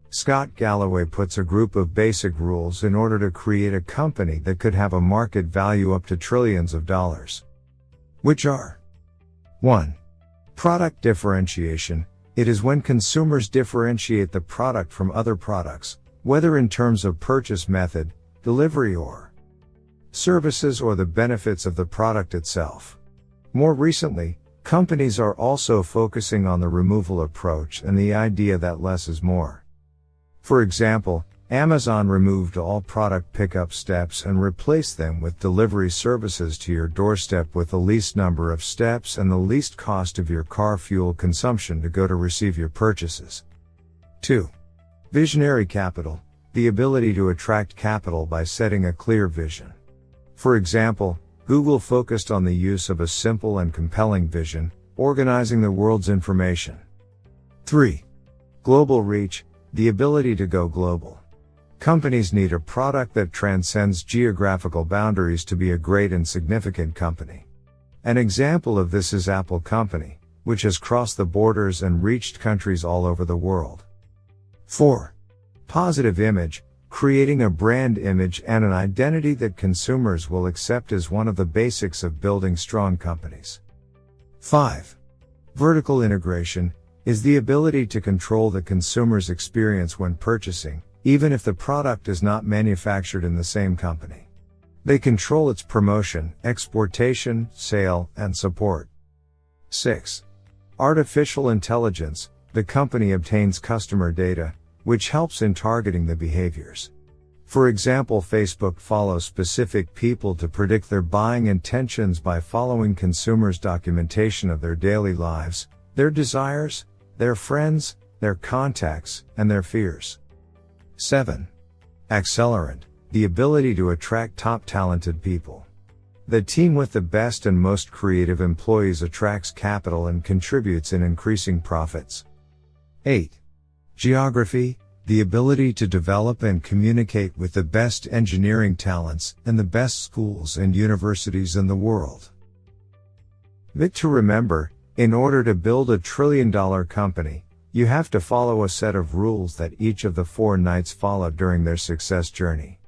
Scott Galloway puts a group of basic rules in order to create a company that could have a market value up to trillions of dollars. Which are: 1. Product differentiation. It is when consumers differentiate the product from other products, whether in terms of purchase method, delivery or services, or the benefits of the product itself. More recently, companies are also focusing on the removal approach and the idea that less is more. For example, Amazon removed all product pickup steps and replaced them with delivery services to your doorstep with the least number of steps and the least cost of your car fuel consumption to go to receive your purchases. 2. Visionary capital. The ability to attract capital by setting a clear vision. For example, Google focused on the use of a simple and compelling vision, organizing the world's information. 3. Global reach. The ability to go global. Companies need a product that transcends geographical boundaries to be a great and significant company. An example of this is Apple Company, which has crossed the borders and reached countries all over the world. 4. Positive image. Creating a brand image and an identity that consumers will accept is one of the basics of building strong companies. 5. Vertical integration is the ability to control the consumer's experience when purchasing, even if the product is not manufactured in the same company. They control its promotion, exportation, sale, and support. 6. Artificial intelligence. The company obtains customer data, which helps in targeting the behaviors. For example, Facebook follows specific people to predict their buying intentions by following consumers' documentation of their daily lives, their desires, their friends, their contacts, and their fears. 7. Accelerant. The ability to attract top talented people. The team with the best and most creative employees attracts capital and contributes in increasing profits. 8. Geography. The ability to develop and communicate with the best engineering talents and the best schools and universities in the world. To remember, in order to build a trillion-dollar company, you have to follow a set of rules that each of the 4 knights followed during their success journey.